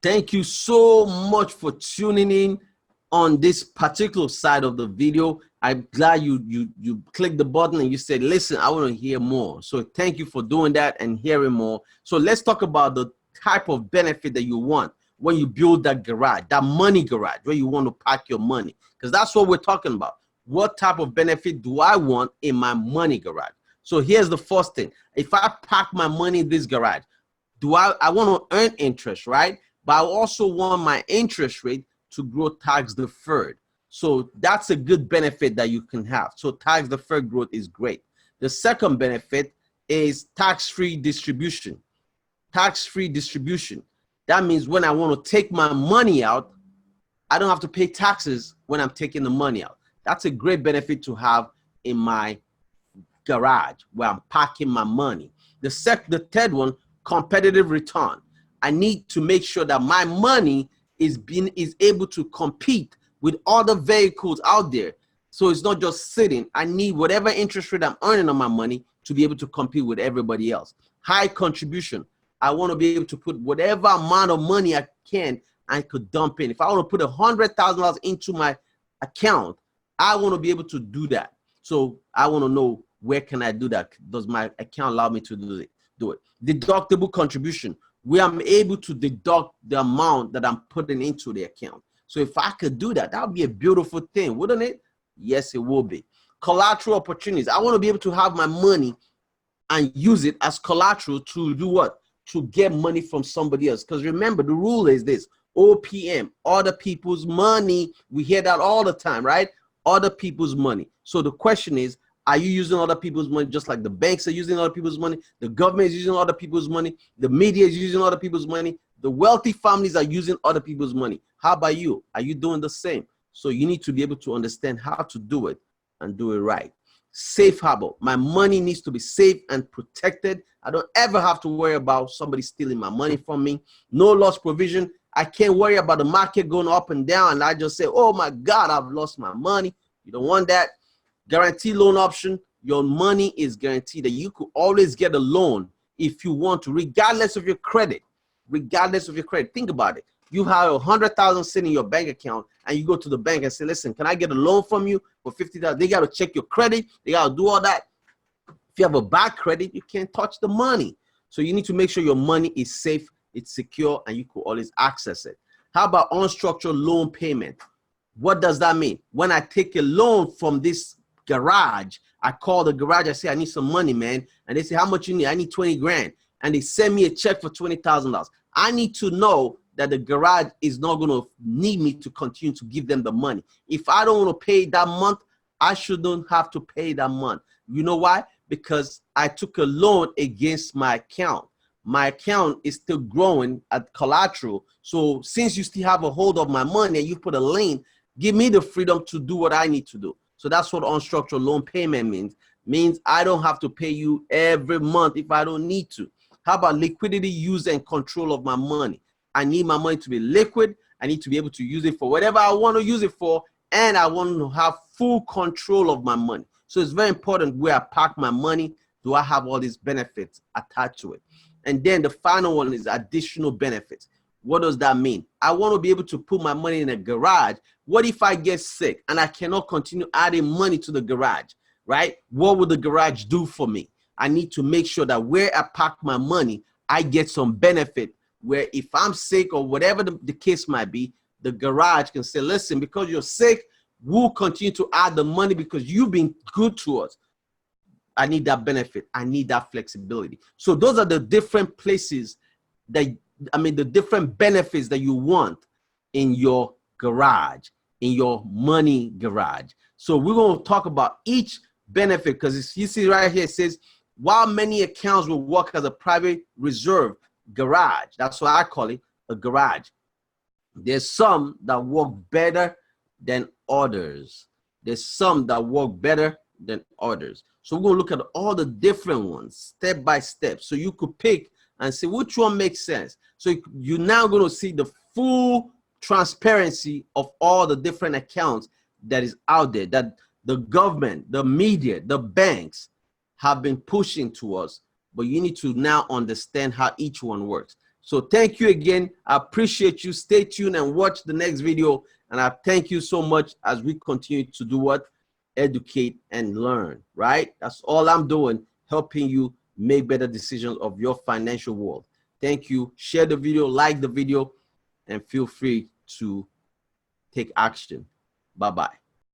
Thank you so much for tuning in on this particular side of the video. I'm glad you clicked the button and you said, listen, I want to hear more. So thank you for doing that and hearing more. So let's talk about the type of benefit that you want when you build that garage, that money garage, where you want to park your money, because that's what we're talking about. What type of benefit do I want in my money garage? So here's the first thing. If I park my money in this garage, I want to earn interest, right? But I also want my interest rate to grow tax deferred. So that's a good benefit that you can have. So tax deferred growth is great. The second benefit is tax-free distribution. Tax-free distribution. That means when I want to take my money out, I don't have to pay taxes when I'm taking the money out. That's a great benefit to have in my garage where I'm parking my money. The third one, competitive return. I need to make sure that my money is able to compete with other vehicles out there. So it's not just sitting. I need whatever interest rate I'm earning on my money to be able to compete with everybody else. High contribution. I want to be able to put whatever amount of money I could dump in. If I want to put $100,000 into my account, I want to be able to do that. So I want to know, where can I do that? Does my account allow me to do it? Deductible contribution, where I'm able to deduct the amount that I'm putting into the account. So if I could do that, that would be a beautiful thing, wouldn't it? Yes, it will be. Collateral opportunities. I want to be able to have my money and use it as collateral to do what? To get money from somebody else. Because remember, the rule is this: OPM, other people's money. We hear that all the time, right? Other people's money. So the question is, are you using other people's money just like the banks are using other people's money? The government is using other people's money. The media is using other people's money. The wealthy families are using other people's money. How about you? Are you doing the same? So you need to be able to understand how to do it and do it right. Safe harbor. My money needs to be safe and protected. I don't ever have to worry about somebody stealing my money from me. No loss provision. I can't worry about the market going up and down and I just say, oh my God, I've lost my money. You don't want that. Guarantee loan option. Your money is guaranteed that you could always get a loan if you want to, regardless of your credit. Regardless of your credit. Think about it. You have 100,000 sitting in your bank account and you go to the bank and say, listen, can I get a loan from you for 50,000? They got to check your credit. They got to do all that. If you have a bad credit, you can't touch the money. So you need to make sure your money is safe, it's secure, and you could always access it. How about unstructured loan payment? What does that mean? When I take a loan from this garage, I call the garage, I say, I need some money, man. And they say, how much you need? I need 20 grand. And they send me a check for $20,000. I need to know that the garage is not going to need me to continue to give them the money. If I don't want to pay that month, I shouldn't have to pay that month. You know why? Because I took a loan against my account. My account is still growing at collateral. So since you still have a hold of my money and you put a lien, give me the freedom to do what I need to do. So that's what unstructured loan payment means. Means I don't have to pay you every month if I don't need to. How about liquidity, use, and control of my money? I need my money to be liquid. I need to be able to use it for whatever I want to use it for. And I want to have full control of my money. So it's very important where I park my money. Do I have all these benefits attached to it? And then the final one is additional benefits. What does that mean? I want to be able to put my money in a garage. What if I get sick and I cannot continue adding money to the garage, right? What would the garage do for me? I need to make sure that where I park my money, I get some benefit where if I'm sick or whatever the case might be, the garage can say, listen, because you're sick, we'll continue to add the money because you've been good to us. I need that benefit. I need that flexibility. So those are the different places that, the different benefits that you want in your garage, in your money garage. So we're going to talk about each benefit because you see right here, it says, while many accounts will work as a private reserve garage, that's what I call it, a garage. There's some that work better than others. There's some that work better than others. So we're going to look at all the different ones step by step. So you could pick and see which one makes sense. So you're now going to see the full transparency of all the different accounts that is out there that the government, the media, the banks have been pushing to us. But you need to now understand how each one works. So thank you again. I appreciate you. Stay tuned and watch the next video. And I thank you so much as we continue to do what? Educate and learn, right? That's all I'm doing, helping you make better decisions of your financial world. Thank you. Share the video, like the video, and feel free to take action. Bye-bye.